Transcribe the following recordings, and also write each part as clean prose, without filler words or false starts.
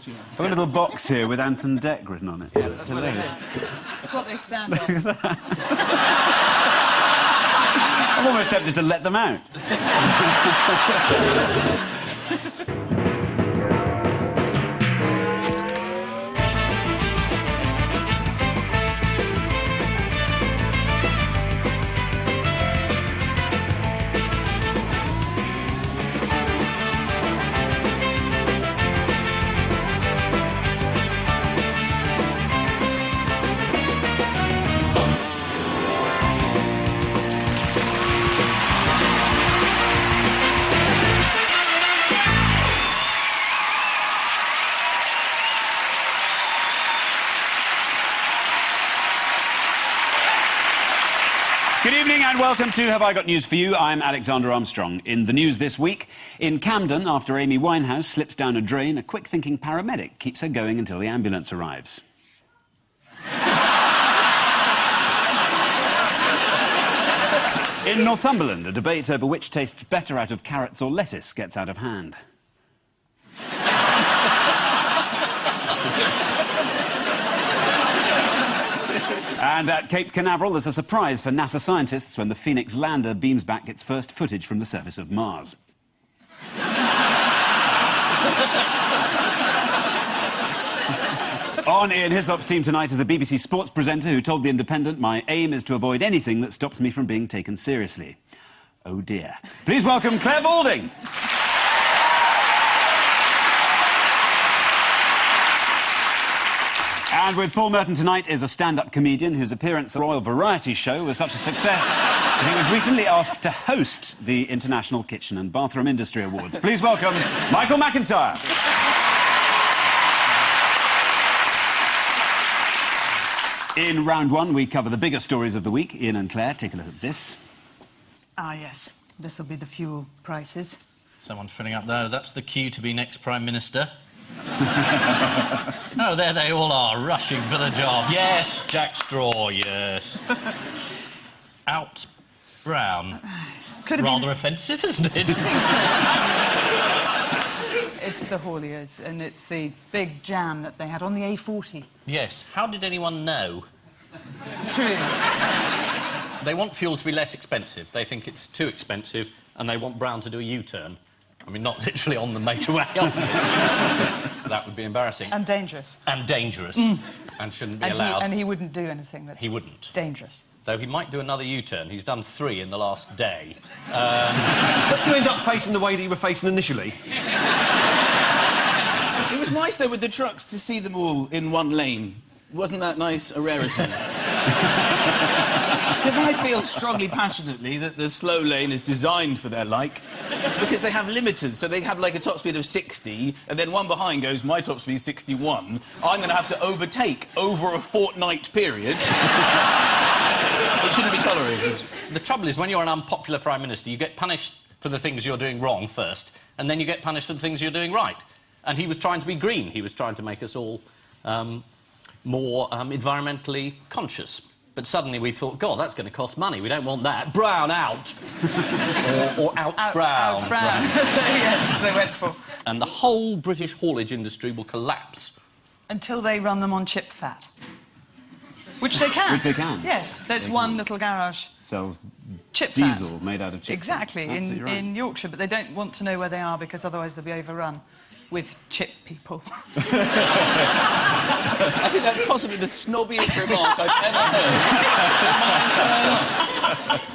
Yeah. I've got a little box here with Anton Deck written on it. Yeah, that's what they do. That's what they stand on. I'm almost tempted to let them out. Good evening and welcome to Have I Got News For You? I'm Alexander Armstrong. In the news this week, in Camden, after Amy Winehouse slips down a drain, a quick-thinking paramedic keeps her going until the ambulance arrives. In Northumberland, a debate over which tastes better out of carrots or lettuce gets out of hand. And at Cape Canaveral, there's a surprise for NASA scientists when the Phoenix lander beams back its first footage from the surface of Mars. On Ian Hislop's team tonight is a BBC sports presenter who told The Independent, "My aim is to avoid anything that stops me from being taken seriously." Oh dear. Please welcome Clare Balding. And with Paul Merton tonight is a stand-up comedian whose appearance at the Royal Variety Show was such a success that he was recently asked to host the International Kitchen and Bathroom Industry Awards. Please welcome Michael McIntyre. In round one, we cover the bigger stories of the week. Ian and Claire, take a look at this. Ah, yes. This will be the fuel prices. Someone's filling up there. That's the queue to be next Prime Minister. Oh, there they all are, rushing for the job. Yes, Jack Straw, yes. Out Brown. Rather offensive, isn't it? It's the hauliers, and it's the big jam that they had on the A40. Yes. How did anyone know? True. They want fuel to be less expensive. They think it's too expensive, and they want Brown to do a U-turn. I mean, not literally on the motorway. That would be embarrassing. And dangerous. And dangerous. And shouldn't be allowed. And he wouldn't do anything that's... He wouldn't. Dangerous. Though he might do another U-turn. He's done 3 in the last day. Don't you end up facing the way that you were facing initially? It was nice, though, with the trucks to see them all in one lane. Wasn't that nice a rarity? Because I feel strongly, passionately, that the slow lane is designed for their like, because they have limiters, so they have, like, a top speed of 60, and then one behind goes, my top speed is 61. I'm going to have to overtake over a fortnight period. It shouldn't be tolerated. The trouble is, when you're an unpopular Prime Minister, you get punished for the things you're doing wrong first, and then you get punished for the things you're doing right. And he was trying to be green. He was trying to make us all more environmentally conscious. But suddenly we thought, God, that's going to cost money. We don't want that. Brown out. or out Brown. Out Brown. So, yes, they went for. And the whole British haulage industry will collapse. Until they run them on chip fat. Which they can. Which they can. Yes, there's one little garage. Sells chip diesel fat. made out of chip Exactly, fat. Absolutely right. in Yorkshire, but they don't want to know where they are because otherwise they'll be overrun with chip people. I think that's possibly the snobbiest remark I've ever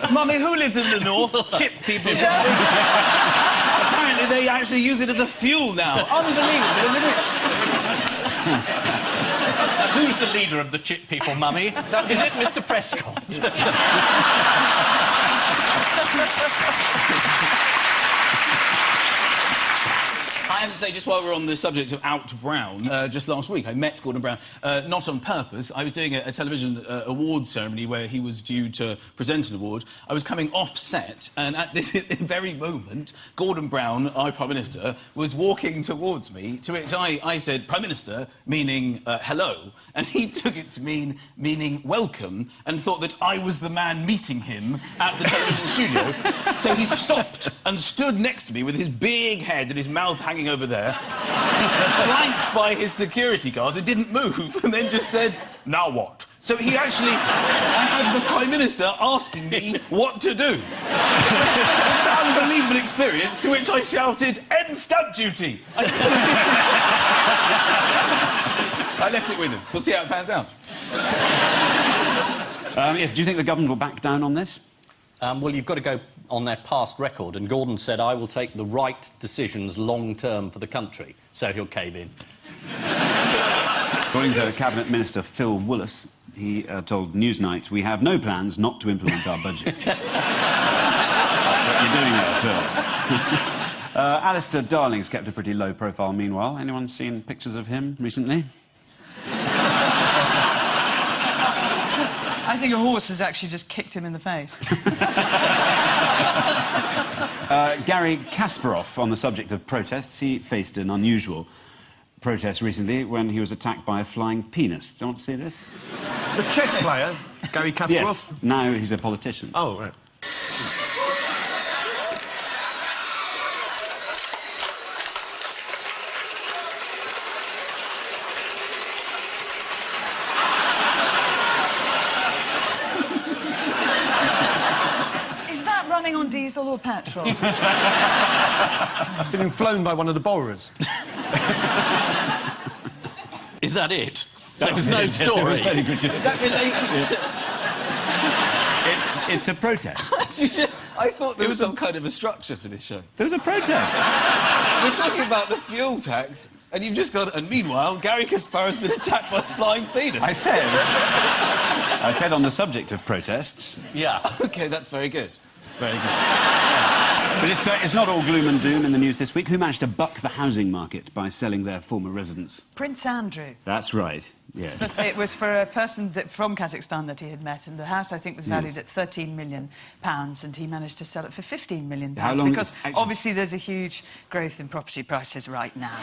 heard. Mummy, who lives in the north? Chip people. Apparently they actually use it as a fuel now. Unbelievable, isn't it? Who's the leader of the chip people, Mummy? Is it Mr. Prescott? I have to say, just while we're on the subject of Out Brown, just last week I met Gordon Brown, not on purpose. I was doing a television awards ceremony where he was due to present an award. I was coming off set, and at this very moment, Gordon Brown, our Prime Minister, was walking towards me, to which I said, Prime Minister, meaning hello, and he took it to meaning welcome, and thought that I was the man meeting him at the television studio. So he stopped and stood next to me with his big head and his mouth hanging over there, flanked by his security guards, and didn't move, and then just said, "Now what?" So he actually... I had the Prime Minister asking me what to do. It was an unbelievable experience, to which I shouted, "End stamp duty!" I left it with him. We'll see how it pans out. Yes, do you think the government will back down on this? Well, you've got to go on their past record, and Gordon said, "I will take the right decisions long-term for the country," so he'll cave in. According to Cabinet Minister Phil Woolas, he told Newsnight, "We have no plans not to implement our budget." What you're doing there, Phil. Alistair Darling's kept a pretty low profile meanwhile. Anyone seen pictures of him recently? I think a horse has actually just kicked him in the face. Garry Kasparov, on the subject of protests, he faced an unusual protest recently when he was attacked by a flying penis. Do you want to see this? The chess player, Garry Kasparov? Yes, now he's a politician. Oh, right. Is that running on diesel or petrol? Been flown by one of the borrowers. Is that it? There was no story. Is that related to... It's a protest. I thought there was some kind of a structure to this show. There was a protest. We're talking about the fuel tax, and you've just got... And meanwhile, Garry Kasparov's been attacked by a flying penis. I said on the subject of protests. Yeah. OK, that's very good. Very good. But it's not all gloom and doom in the news this week. Who managed to buck the housing market by selling their former residence? Prince Andrew. That's right, yes. It was for a person from Kazakhstan that he had met, and the house, I think, was valued at £13 million, and he managed to sell it for £15 million. How long because obviously there's a huge growth in property prices right now.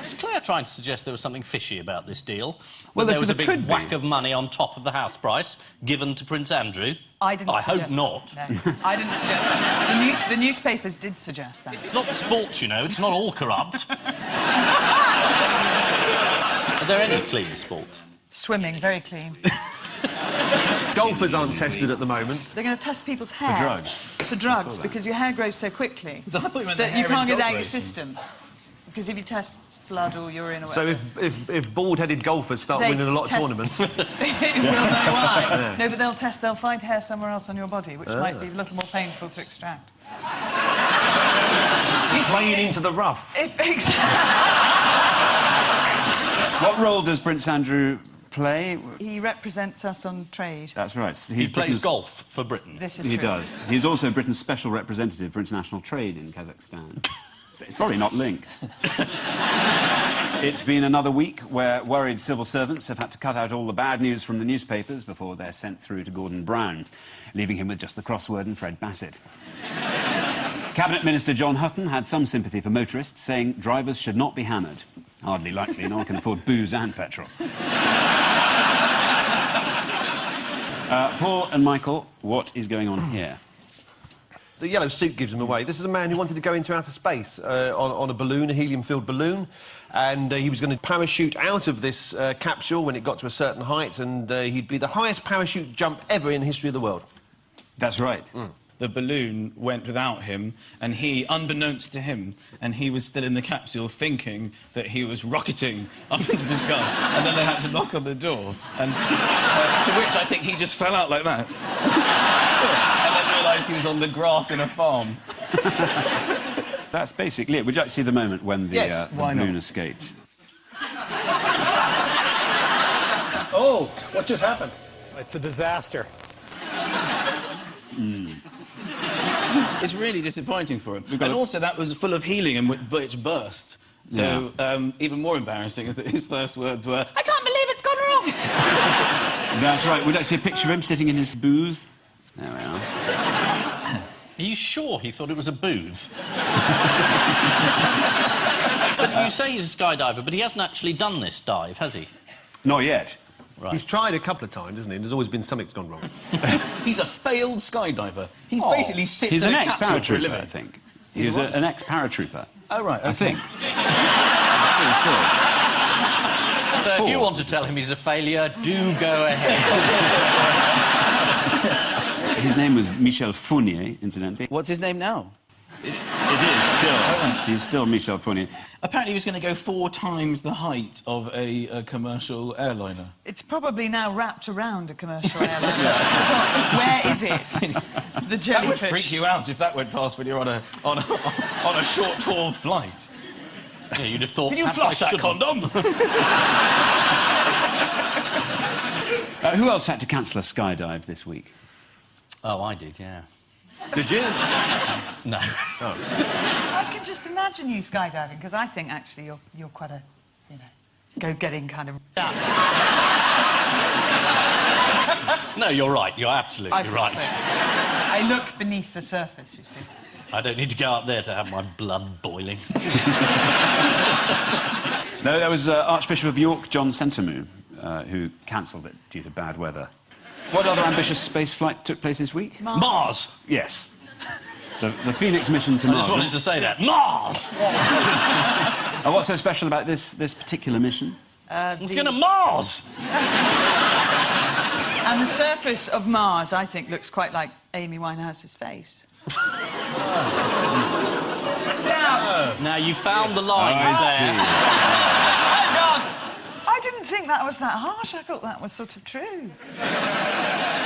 Is Clare trying to suggest there was something fishy about this deal? Well, there was a big could be. whack of money on top of the house price given to Prince Andrew? I didn't suggest hope not. That. No, I didn't suggest that. The newspapers did suggest that. It's not sports, you know. It's not all corrupt. Are there any clean sports? Swimming, very clean. Golfers aren't tested at the moment. They're going to test people's hair. For drugs? For drugs, because your hair grows so quickly I thought you meant that the you hair can't in get dog out your racing. system. Because if you test blood or urine or So whatever... if bald-headed golfers start They winning a lot of test- tournaments... It will know why. No, but they'll find hair somewhere else on your body, which might be a little more painful to extract. playing into the rough. What role does Prince Andrew play? He represents us on trade. That's right. He plays golf for Britain. This is He true. does. He's also Britain's special representative for international trade in Kazakhstan. So it's probably not linked. It's been another week where worried civil servants have had to cut out all the bad news from the newspapers before they're sent through to Gordon Brown, leaving him with just the crossword and Fred Bassett. Cabinet Minister John Hutton had some sympathy for motorists, saying drivers should not be hammered. Hardly likely, no one can afford booze and petrol. Paul and Michael, what is going on here? The yellow suit gives him away. This is a man who wanted to go into outer space on a balloon, a helium-filled balloon, and he was going to parachute out of this capsule when it got to a certain height, and he'd be the highest parachute jump ever in the history of the world. That's right. The balloon went without him, and he, unbeknownst to him, and he was still in the capsule thinking that he was rocketing up into the sky, and then they had to knock on the door, and to which I think he just fell out like that. And then realised he was on the grass in a farm. That's basically it. Would you like to see the moment when the, Yes, the why balloon not? escaped? Oh, what just happened? It's a disaster. It's really disappointing for him. And also, that was full of helium, and which burst. So, even more embarrassing is that his first words were, "I can't believe it's gone wrong!" That's right. Would you like to see a picture of him sitting in his booth? There we are. Are you sure he thought it was a booth? But you say he's a skydiver, but he hasn't actually done this dive, has he? Not yet. Right. He's tried a couple of times, hasn't he? There's always been something's gone wrong. He's a failed skydiver. He basically sits He's in an a capsule for a ex-paratrooper, living. I think. He's He's what? an ex-paratrooper. Oh, right, okay. I think. I'm pretty sure. So if you want to tell him he's a failure, do go ahead. His name was Michel Fournier, incidentally. What's his name now? It is still. He's still Michel Fournier. Apparently he was going to go 4 times the height of a commercial airliner. It's probably now wrapped around a commercial airline. Where is it? The jellyfish. That would freak you out if that went past when you're on a short haul flight. Yeah, you'd have thought... Did you perhaps flush I that condom? Who else had to cancel a skydive this week? Oh, I did, yeah. Did you? No. I can just imagine you skydiving, because I think, actually, you're quite a, go-getting kind of... No, you're right. You're absolutely right. So. I look beneath the surface, you see. I don't need to go up there to have my blood boiling. No, that was Archbishop of York, John Sentamu, who cancelled it due to bad weather. What other ambitious space flight took place this week? Mars! Yes. The Phoenix mission to I Mars. just wanted to say that. Mars! And what's so special about this particular mission? It's going to Mars! And the surface of Mars, I think, looks quite like Amy Winehouse's face. Now, you found the line there. I didn't think that was that harsh. I thought that was sort of true.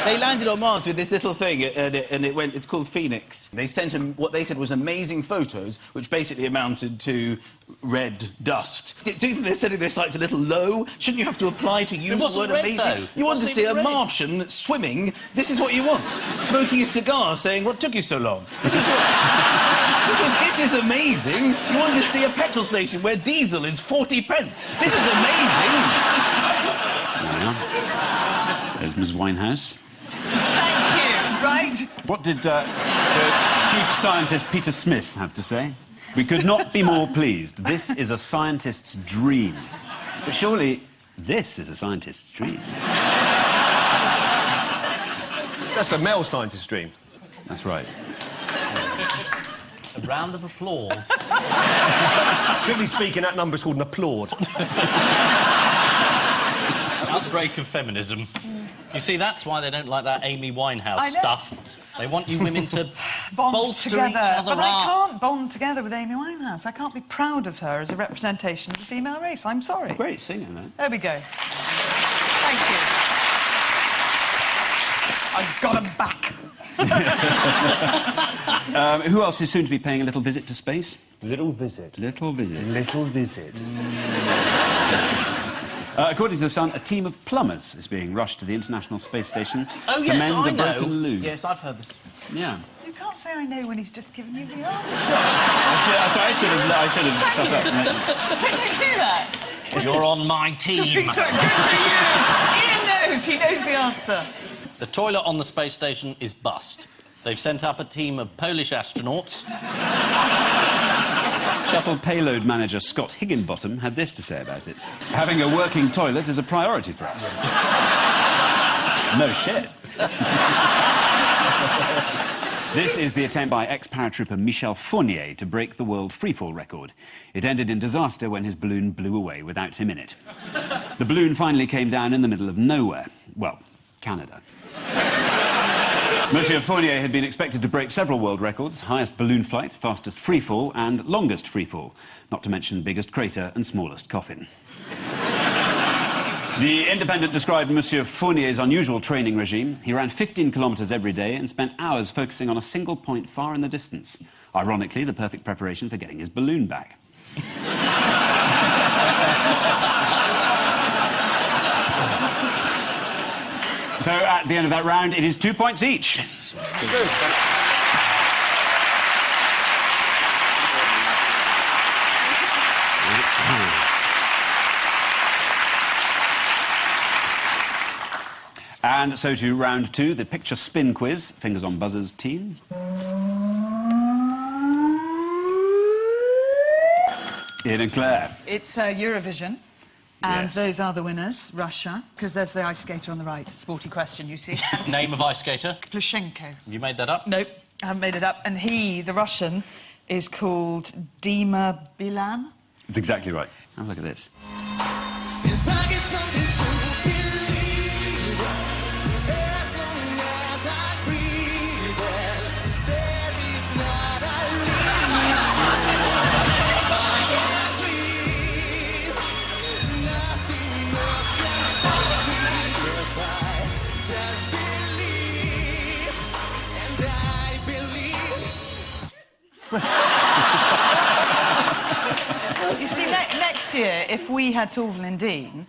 They landed on Mars with this little thing, and it's called Phoenix. They sent him what they said was amazing photos, which basically amounted to red dust. Do you think they're setting their sights a little low? Shouldn't you have to apply to use the word red, amazing? though. You want to see a red. Martian swimming? This is what you want. Smoking a cigar, saying, "What took you so long?" This is what... This is amazing. You want to see a petrol station where diesel is 40 pence. This is amazing. There's Ms. Winehouse. Thank you, right? What did the chief scientist Peter Smith have to say? We could not be more pleased. This is a scientist's dream. But surely this is a scientist's dream. That's a male scientist's dream. That's right. A round of applause. Strictly speaking, that number's called an applaud. Outbreak of feminism. You see, that's why they don't like that Amy Winehouse stuff. They want you women to bolster together. each other but up. I can't bond together with Amy Winehouse. I can't be proud of her as a representation of the female race. I'm sorry. Great singer, though. There we go. Thank you. I've got 'em back. Who else is soon to be paying a little visit to space? Little visit. Little visit. Little visit. According to The Sun, a team of plumbers is being rushed to the International Space Station Oh, to yes, mend I a know. broken loo. Yes, I've heard this. Yeah. You can't say I know when he's just given you the answer. I should have shut up. Can you do that? You're on my team. Sorry, good for you. Ian knows. He knows the answer. The toilet on the space station is bust. They've sent up a team of Polish astronauts. Shuttle payload manager Scott Higginbottom had this to say about it. Having a working toilet is a priority for us. No shit. This is the attempt by ex-paratrooper Michel Fournier to break the world freefall record. It ended in disaster when his balloon blew away without him in it. The balloon finally came down in the middle of nowhere. Well, Canada. Monsieur Fournier had been expected to break several world records: highest balloon flight, fastest freefall, and longest freefall, not to mention biggest crater and smallest coffin. The Independent described Monsieur Fournier's unusual training regime. He ran 15 kilometres every day and spent hours focusing on a single point far in the distance. Ironically, the perfect preparation for getting his balloon back. So, at the end of that round, it is 2 points each. Yes. And so to round 2, the picture spin quiz. Fingers on buzzers, teams. Ian and Claire. It's Eurovision. And Yes. those are the winners, Russia, because there's the ice skater on the right. Sporty question, you see. Name of ice skater? Plushenko. You made that up? Nope, I haven't made it up. And he, the Russian, is called Dima Bilan. It's exactly right. Have a look at this. You see, next year, if we had Torval and Dean,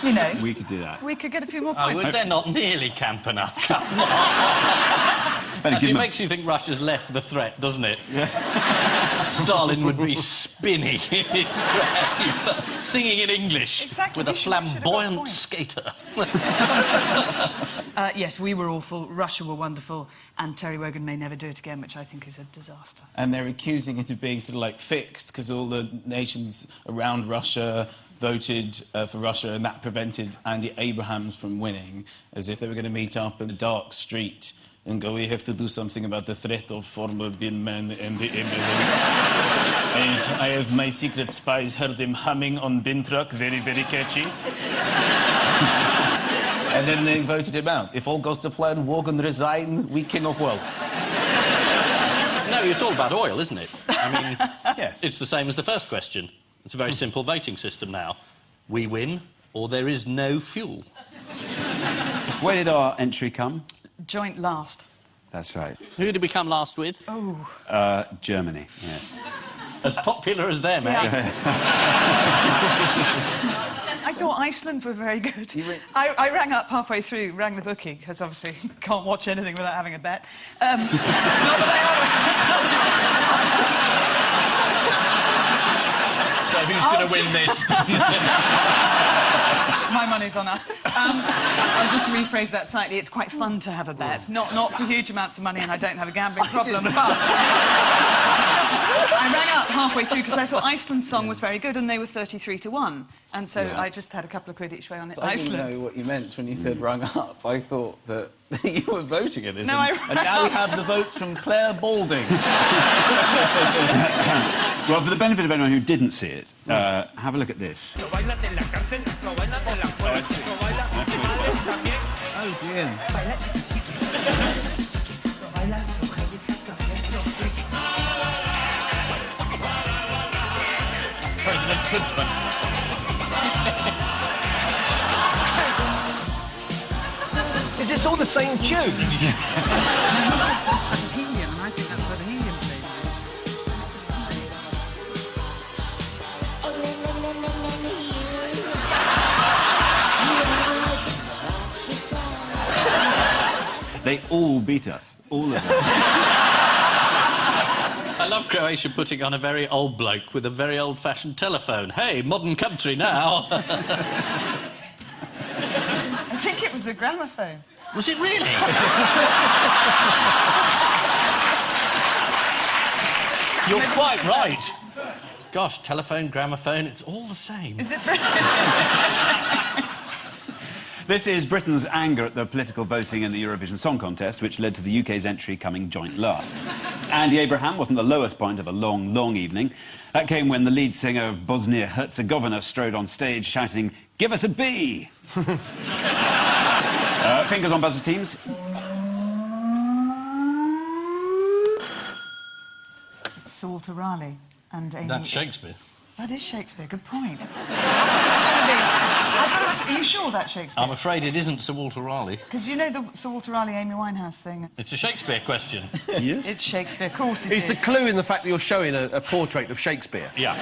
you know... We could do that. We could get a few more Oh, points. they're not nearly camp enough. Come on. Actually, it makes you think Russia's less of a threat, doesn't it? Yeah. Stalin would be spinning in his grave, singing in English Exactly, with a we should have got flamboyant points. skater. Yes, we were awful, Russia were wonderful, and Terry Wogan may never do it again, which I think is a disaster. And they're accusing it of being sort of like fixed because all the nations around Russia voted for Russia, and that prevented Andy Abrahams from winning, as if they were going to meet up in a dark street and go, we have to do something about the threat of former bin men and the immigrants. I have my secret spies heard him humming on bin truck, very, very catchy. And then they voted him out. If all goes to plan, Wogan resign, we king of world. No, it's all about oil, isn't it? I mean, Yes. it's the same as the first question. It's a very simple voting system now. We win, or there is no fuel. Where did our entry come? Joint last. That's right. Who did we come last with? Oh. Germany, yes. As popular as them, eh? I thought Iceland were very good. I rang up halfway through, rang the bookie, because obviously can't watch anything without having a bet. Not that So who's going to win this? my money's on us. I'll just rephrase that slightly. It's quite fun to have a bet. Not for huge amounts of money, and I don't have a gambling problem, but... I rang up halfway through because I thought Iceland's song was very good, and they were 33-1. And so I just had a couple of quid each way on it. So I Iceland. didn't know what you meant when you said rung up. I thought that you were voting at this. No, and I and now we have the votes from Clare Balding. Well, for the benefit of anyone who didn't see it, have a look at this. Oh, dear. President Clinton. Is this all the same tune? Helium, and I think that's where the helium plays. They all beat us. All of them. I love Croatia putting on a very old bloke with a very old-fashioned telephone. Hey, modern country now. I think it was a gramophone. Was it really? You're quite right. Gosh, telephone, gramophone, it's all the same. Is it? This is Britain's anger at the political voting in the Eurovision Song Contest, which led to the UK's entry coming joint last. Andy Abraham wasn't the lowest point of a long, long evening. That came when the lead singer of Bosnia-Herzegovina strode on stage shouting, "Give us a B!" Fingers on buzzer, teams. It's Sir Walter Raleigh and Amy... That's Shakespeare. That is Shakespeare, good point. Are you sure that's Shakespeare? I'm afraid it isn't Sir Walter Raleigh. Because you know the Sir Walter Raleigh, Amy Winehouse thing? It's a Shakespeare question. Yes. It's Shakespeare, of course it Is is. the clue in the fact that you're showing a portrait of Shakespeare? Yeah.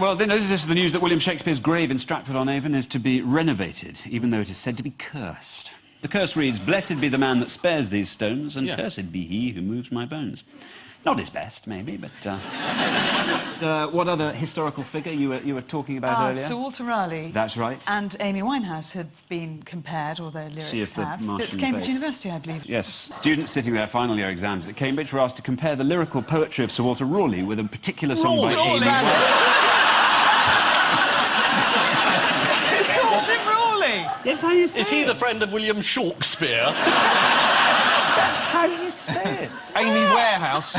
Well, then, this is the news that William Shakespeare's grave in Stratford-on-Avon is to be renovated, even though it is said to be cursed. The curse reads, "Blessed be the man that spares these stones, and cursed be he who moves my bones." Not his best, maybe, but... what other historical figure you were talking about earlier? Sir Walter Raleigh. That's right. And Amy Winehouse have been compared, or their She lyrics is the have. Martian It's Cambridge Babe. University, I believe. Yes, students sitting their final year exams at Cambridge were asked to compare the lyrical poetry of Sir Walter Raleigh with a particular song by Amy Who calls him Raleigh? Yes, how you say Is he it? the friend of William Shakespeare? That's how you say it. Amy Warehouse.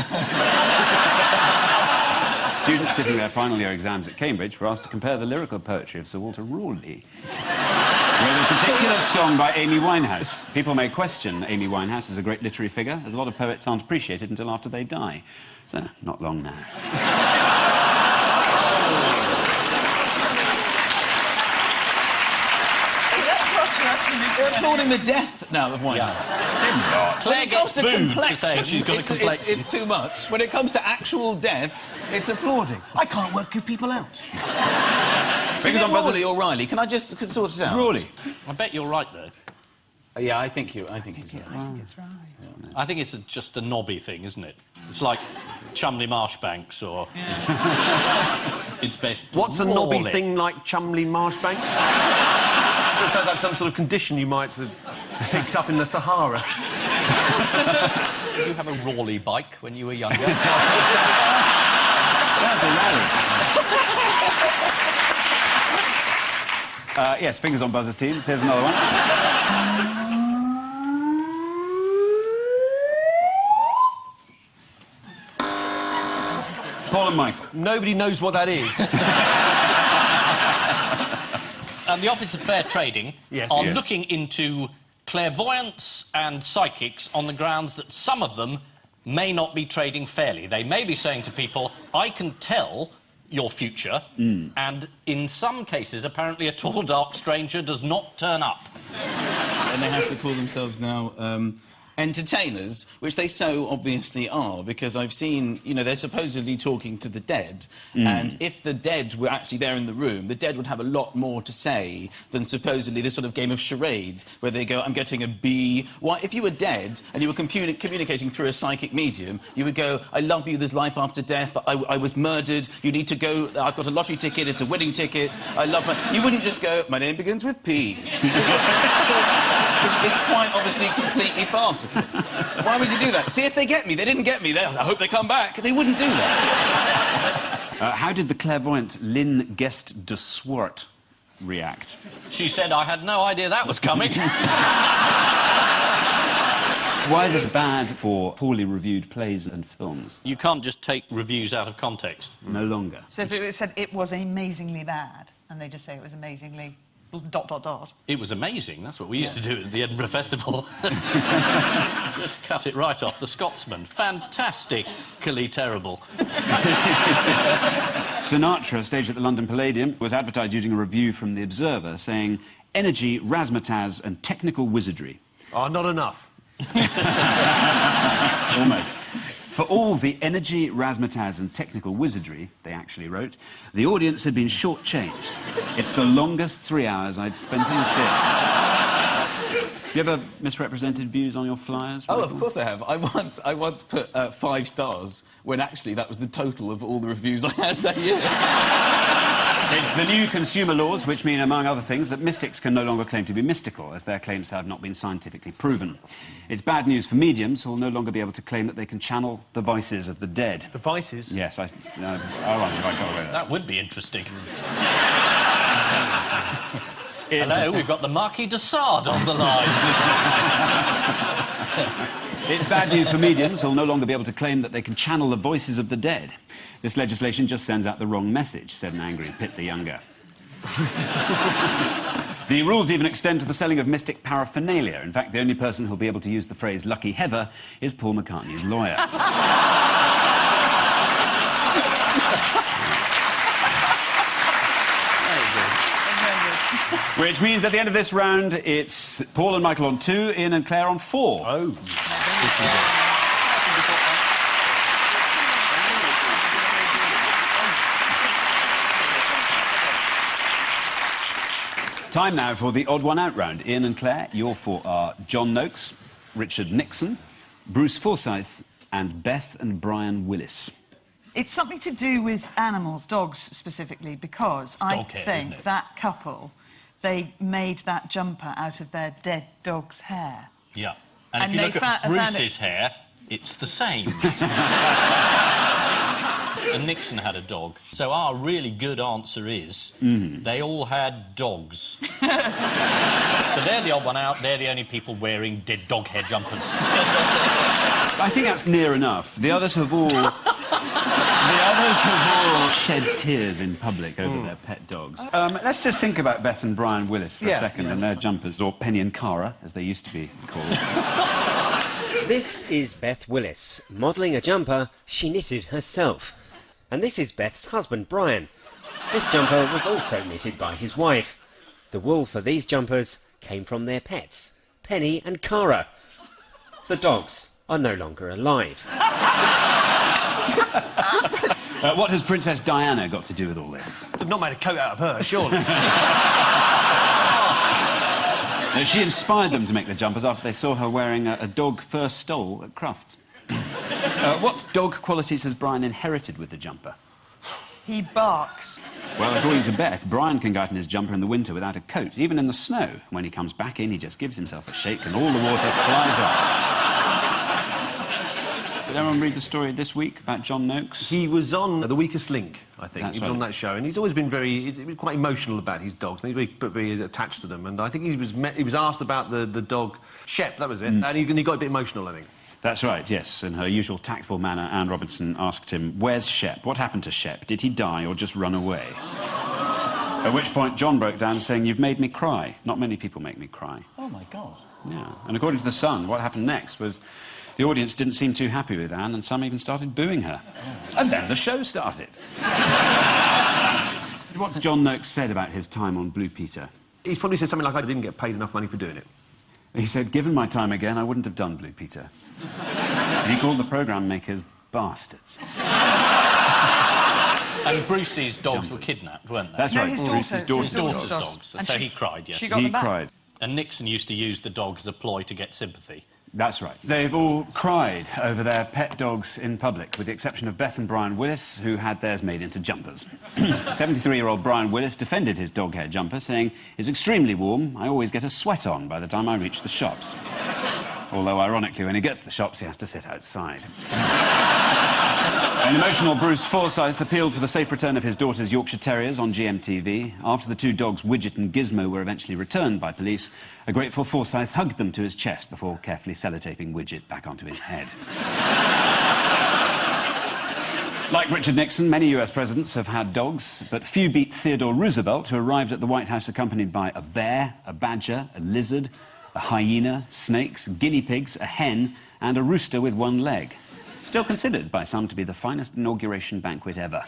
Students sitting their final year exams at Cambridge were asked to compare the lyrical poetry of Sir Walter Raleigh with a particular song by Amy Winehouse. People may question Amy Winehouse as a great literary figure, as a lot of poets aren't appreciated until after they die. So, not long now. They're applauding the death now of Winehouse. Clare gets booed to say she's got a complexion. It's too much. When it comes to actual death, it's applauding. I can't work good people out. Is it Raleigh or Riley? Can I just sort it out? Raleigh. I bet you're right, though. Yeah, I think he's right. I think it's right. I think it's just a knobby thing, isn't it? It's like Chumley Marshbanks or... It's best to What's a roll knobby it. thing like Chumley Marshbanks? It sounds like some sort of condition you might have picked up in the Sahara. Did you have a Raleigh bike when you were younger? That's a rally. Yes, fingers on buzzers, teams. Here's another one. Paul and Michael. Nobody knows what that is. The Office of Fair Trading Yes, are yeah. looking into clairvoyants and psychics on the grounds that some of them may not be trading fairly. They may be saying to people, I can tell your future, and in some cases, apparently, a tall, dark stranger does not turn up. And they have to call themselves now entertainers, which they so obviously are, because I've seen, you know, they're supposedly talking to the dead, and if the dead were actually there in the room, the dead would have a lot more to say than supposedly this sort of game of charades, where they go, I'm getting a B. Why, if you were dead and you were communicating through a psychic medium, you would go, I love you, there's life after death, I was murdered, you need to go, I've got a lottery ticket, it's a winning ticket, I love my... You wouldn't just go, my name begins with P. So, it's quite obviously completely farcical. Why would you do that? See if they get me. They didn't get me. I hope they come back. They wouldn't do that. How did the clairvoyant Lynn Guest de Swart react? She said, I had no idea that was coming. Why is this bad for poorly reviewed plays and films? You can't just take reviews out of context. No longer. So if it said it was amazingly bad, and they just say it was amazingly... ... It was amazing. That's what we used to do at the Edinburgh Festival. Just cut it right off. The Scotsman. Fantastically terrible. Sinatra, staged at the London Palladium, was advertised using a review from The Observer saying, energy, razzmatazz and technical wizardry. Oh, not enough. Almost. For all the energy, razzmatazz and technical wizardry, they actually wrote, the audience had been shortchanged. It's the longest 3 hours I'd spent in the theatre. You ever misrepresented views on your flyers? Oh, Michael? of course I have. I once put 5 stars when actually that was the total of all the reviews I had that year. It's the new consumer laws, which mean, among other things, that mystics can no longer claim to be mystical, as their claims have not been scientifically proven. It's bad news for mediums, who will no longer be able to claim that they can channel the voices of the dead. The Vices? Yes, I got away with that. That would be interesting. Hello, we've got the Marquis de Sade on the line. It's bad news for mediums, who will no longer be able to claim that they can channel the voices of the dead. This legislation just sends out the wrong message, said an angry Pitt the Younger. The rules even extend to the selling of mystic paraphernalia. In fact, the only person who'll be able to use the phrase lucky heather is Paul McCartney's lawyer. Which means at the end of this round, it's Paul and Michael on 2, Ian and Clare on 4. Oh. This is it. Time now for the odd one out round. Ian and Clare, your 4 are John Noakes, Richard Nixon, Bruce Forsyth, and Beth and Brian Willis. It's something to do with animals, dogs specifically, because I dog hair, think isn't it? that couple, they made that jumper out of their dead dog's hair. Yeah. And if And you they look at found Bruce's hair, it's the same. and Nixon had a dog. So our really good answer is they all had dogs. So they're the odd one out. They're the only people wearing dead dog hair jumpers. I think that's near enough. The others have all... shed tears in public over their pet dogs. Let's just think about Beth and Brian Willis for a second and their jumpers, or Penny and Cara, as they used to be called. This is Beth Willis, modelling a jumper she knitted herself. And this is Beth's husband, Brian. This jumper was also knitted by his wife. The wool for these jumpers came from their pets, Penny and Cara. The dogs are no longer alive. What has Princess Diana got to do with all this? They've not made a coat out of her, surely. She inspired them to make the jumpers after they saw her wearing a dog fur stole at Crufts. What dog qualities has Brian inherited with the jumper? He barks. Well, according to Beth, Brian can go out in his jumper in the winter without a coat, even in the snow. When he comes back in, he just gives himself a shake and all the water flies off. Did everyone read the story this week about John Noakes? He was on The Weakest Link, I think. That's he was on that show, and he's always been quite emotional about his dogs, and he's very attached to them. And I think he was asked about the dog Shep, that was it, and he got a bit emotional, I think. That's right, yes. In her usual tactful manner, Anne Robinson asked him, "Where's Shep? What happened to Shep? Did he die or just run away?" At which point John broke down saying, "You've made me cry. Not many people make me cry." Oh, my God. Yeah. And according to The Sun, what happened next was the audience didn't seem too happy with Anne, and some even started booing her. And then the show started. What's John Noakes said about his time on Blue Peter? He's probably said something like, "I didn't get paid enough money for doing it." He said, "Given my time again, I wouldn't have done Blue Peter." And he called the programme makers bastards. And Brucey's dogs were kidnapped, weren't they? That's No, right, his Bruce's daughter's daughter's dogs. dogs. And So he cried, yes. She got He them back. cried. And Nixon used to use the dog as a ploy to get sympathy. That's right. They've all cried over their pet dogs in public, with the exception of Beth and Brian Willis, who had theirs made into jumpers. 73-year-old Brian Willis defended his dog hair jumper, saying, "It's extremely warm. I always get a sweat on by the time I reach the shops." Although, ironically, when he gets to the shops, he has to sit outside. An emotional Bruce Forsyth appealed for the safe return of his daughter's Yorkshire Terriers on GMTV. After the two dogs, Widget and Gizmo, were eventually returned by police, a grateful Forsyth hugged them to his chest before carefully sellotaping Widget back onto his head. Like Richard Nixon, many US presidents have had dogs, but few beat Theodore Roosevelt, who arrived at the White House accompanied by a bear, a badger, a lizard, a hyena, snakes, guinea pigs, a hen, and a rooster with one leg. Still considered by some to be the finest inauguration banquet ever.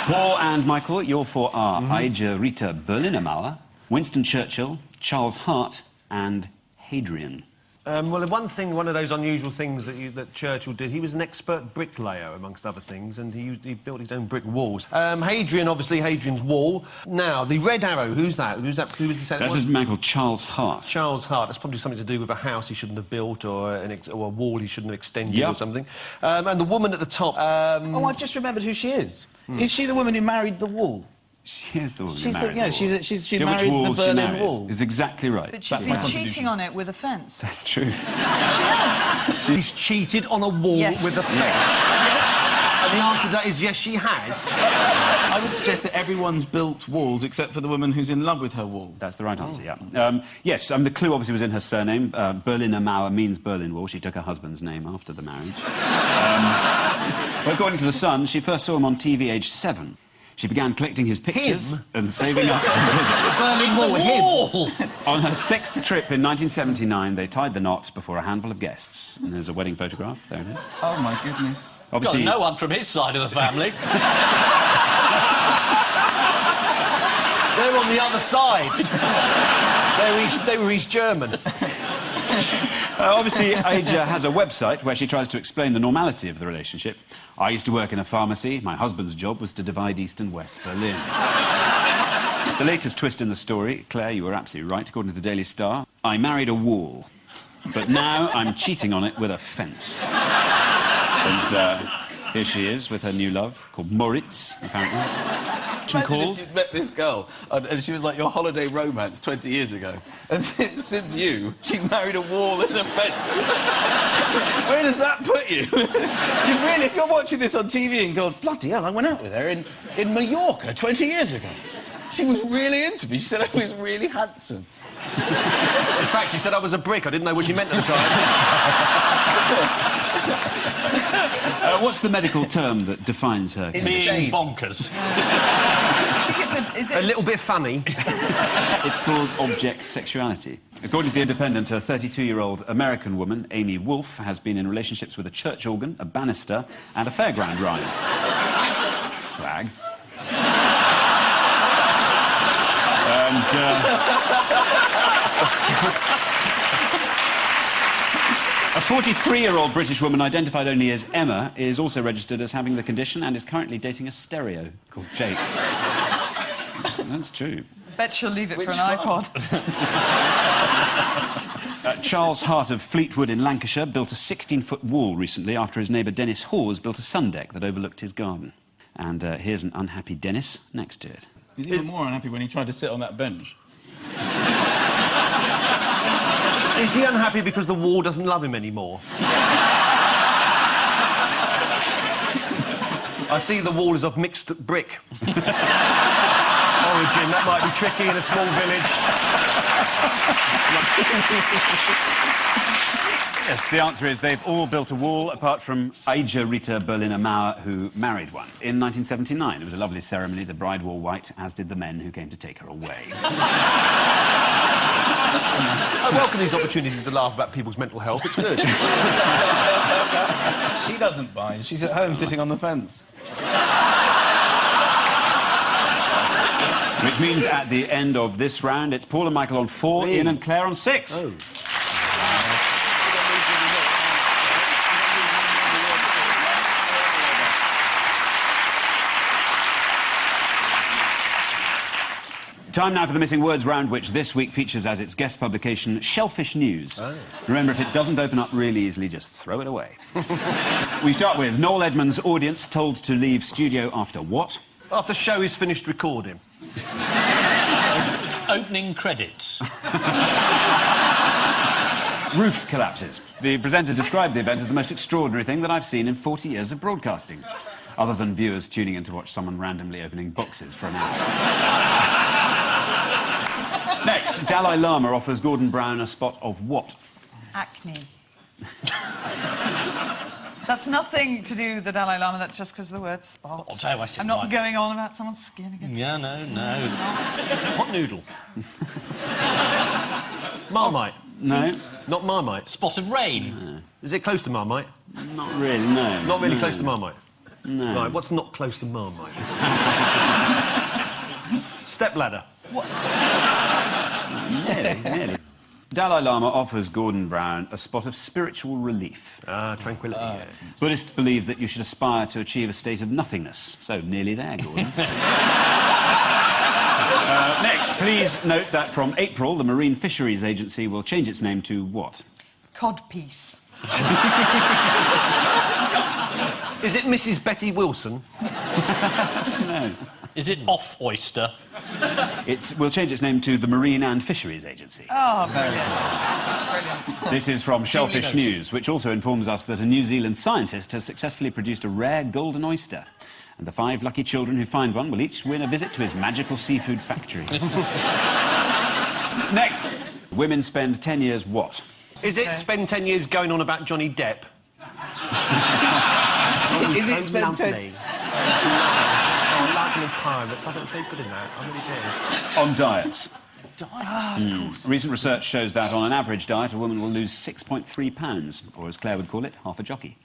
Paul and Michael, your four are Ija Rita Berliner Mauer, Winston Churchill, Charles Hart, and Hadrian. Well, one of those unusual things that Churchill did, he was an expert bricklayer, amongst other things, and he built his own brick walls. Hadrian, obviously, Hadrian's Wall. Now, the Red Arrow, who's that? Who was he said? That was a man called Charles Hart. Charles Hart. That's probably something to do with a house he shouldn't have built or a wall he shouldn't have extended or something. And the woman at the top... Oh, I've just remembered who she is. Is she the woman who married the wall? She is the woman She's who married the wall. she's married the Berlin Wall. It's exactly right. But she's been cheating on it with a fence. That's true. She has. She's cheated on a wall with a fence. Yes. And the answer to that is yes, she has. I would suggest that everyone's built walls except for the woman who's in love with her wall. That's the right answer, yeah. Yes, the clue obviously was in her surname. Berliner Mauer means Berlin Wall. She took her husband's name after the marriage. Well, according to The Sun, she first saw him on TV aged 7. She began collecting his pictures and saving up for visits. Berlin Wall, him. On her 6th trip in 1979, they tied the knot before a handful of guests. And there's a wedding photograph. There it is. Oh, my goodness. Obviously, Got no one from his side of the family. They're on the other side. They were East German. Obviously, Ija has a website where she tries to explain the normality of the relationship. I used to work in a pharmacy. My husband's job was to divide East and West Berlin. The latest twist in the story, Clare, you were absolutely right, according to the Daily Star. I married a wall, but now I'm cheating on it with a fence. And here she is with her new love, called Moritz, apparently. attraction Imagine called? if you'd met this girl and she was like your holiday romance 20 years ago. And since she's married a wall and a fence. Where does that put you? If you're watching this on TV and go, bloody hell, I went out with her in Mallorca 20 years ago. She was really into me. She said I was really handsome. In fact, she said I was a brick. I didn't know what she meant at the time. What's the medical term that defines her? Being bonkers. Is it A little bit funny. It's called object sexuality. According to The Independent, a 32-year-old American woman, Amy Wolfe, has been in relationships with a church organ, a banister, and a fairground ride. Slag. And, a 43-year-old British woman identified only as Emma is also registered as having the condition and is currently dating a stereo called Jake. That's true. Bet she'll leave it for an iPod. Charles Hart of Fleetwood in Lancashire built a 16-foot wall recently after his neighbour Dennis Hawes built a sun deck that overlooked his garden. And here's an unhappy Dennis next to it. He's even more unhappy when he tried to sit on that bench. Is he unhappy because the wall doesn't love him anymore? I see the wall is of mixed brick. Origin, that might be tricky in a small village. Yes, the answer is they've all built a wall, apart from Aija Rita Berliner Mauer, who married one. In 1979, it was a lovely ceremony. The bride wore white, as did the men who came to take her away. I welcome these opportunities to laugh about people's mental health. It's good. She doesn't mind. She's at home sitting on the fence. Which means at the end of this round, it's Paul and Michael on 4, Ian and Clare on 6. Oh. Time now for the Missing Words round, which this week features as its guest publication Shellfish News. Oh. Remember, if it doesn't open up really easily, just throw it away. We start with Noel Edmonds' audience told to leave studio after what? After show is finished recording. Opening credits. Roof collapses. The presenter described the event as the most extraordinary thing that I've seen in 40 years of broadcasting, other than viewers tuning in to watch someone randomly opening boxes for an hour. Next, Dalai Lama offers Gordon Brown a spot of what? Acne. That's nothing to do with the Dalai Lama, that's just because of the word spot. Oh, I see. I'm not going on about someone's skin again. Yeah, no. Hot noodle. Marmite. No. Not Marmite. Spot of rain. No. Is it close to Marmite? Not really, no. Not really close to Marmite? No. Right, what's not close to Marmite? Stepladder. What? Nearly. Dalai Lama offers Gordon Brown a spot of spiritual relief. Tranquility, yes. Buddhists believe that you should aspire to achieve a state of nothingness. So, nearly there, Gordon. Next, please note that from April, the Marine Fisheries Agency will change its name to what? Codpiece. Is it Mrs. Betty Wilson? No. Is it off oyster? We'll change its name to the Marine and Fisheries Agency. Oh, brilliant. This is from Shellfish News, which also informs us that a New Zealand scientist has successfully produced a rare golden oyster. And the 5 lucky children who find one will each win a visit to his magical seafood factory. Next, women spend 10 years what? Is it spend 10 years going on about Johnny Depp? Is it spend 10... I like him in Pirates. I think it's very good in that. I really do. On diets. Recent research shows that on an average diet, a woman will lose 6.3 pounds, or as Clare would call it, half a jockey.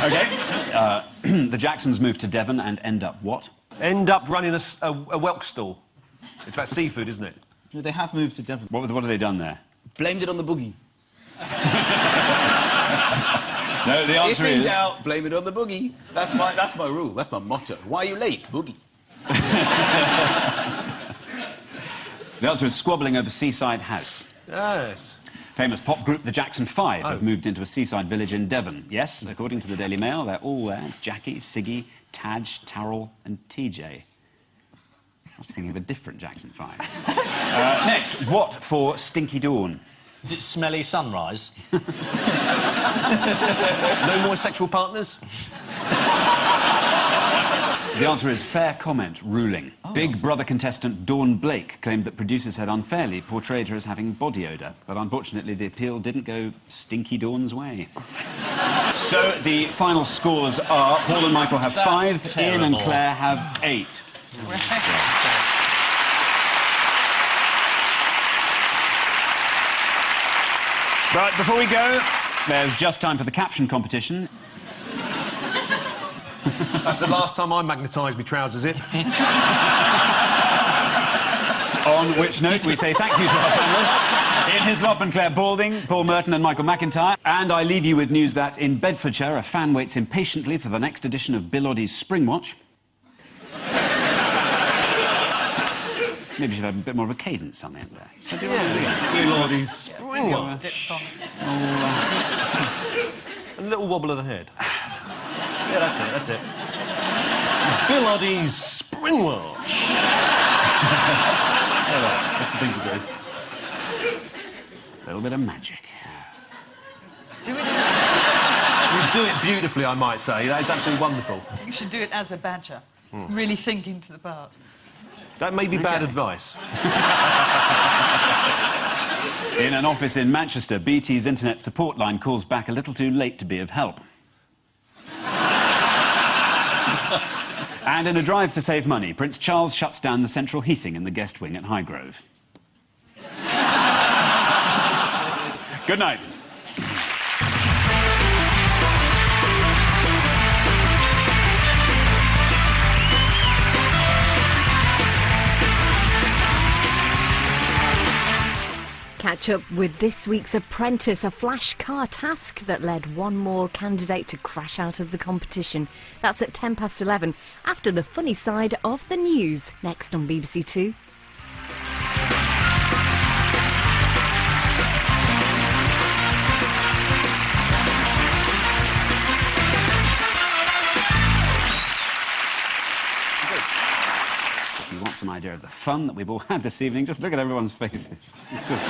OK. The Jacksons move to Devon and end up what? End up running a whelk stall. It's about seafood, isn't it? No, they have moved to Devon. What have they done there? Blamed it on the boogie. No, the answer is... If in doubt, blame it on the boogie. That's my rule. That's my motto. Why are you late? Boogie. The answer is squabbling over Seaside House. Yes. Famous pop group the Jackson 5 have moved into a seaside village in Devon. Yes, according to the Daily Mail, they're all there. Jackie, Siggy, Taj, Tarrell and TJ. I was thinking of a different Jackson 5. Next, what for Stinky Dawn? Is it Smelly Sunrise? No more sexual partners? The answer is fair comment ruling. Big Brother contestant Dawn Blake claimed that producers had unfairly portrayed her as having body odour, but unfortunately the appeal didn't go Stinky Dawn's way. So the final scores are Paul and Michael have 5, Ian and Claire have 8. Right, before we go, there's just time for the caption competition. That's the last time I magnetised my trousers in. On which note, we say thank you to our panellists, Ian Hislop and Claire Balding, Paul Merton and Michael McIntyre. And I leave you with news that in Bedfordshire, a fan waits impatiently for the next edition of Bill Oddie's Spring Watch. Maybe you should have a bit more of a cadence on the end there. So do Bill Oddie's Spring Watch. A little wobble of the head. Yeah, that's it. Bill Oddie's Spring Watch. That's the thing to do. A little bit of magic. Do it You do it beautifully, I might say. That is absolutely wonderful. You should do it as a badger. Really thinking to the part. That may be bad advice. In an office in Manchester, BT's internet support line calls back a little too late to be of help. And in a drive to save money, Prince Charles shuts down the central heating in the guest wing at Highgrove. Good night. Catch up with this week's Apprentice, a flash car task that led one more candidate to crash out of the competition. That's at 11:10 after the funny side of the news. Next on BBC Two. If you want some idea of the fun that we've all had this evening, just look at everyone's faces. It's just...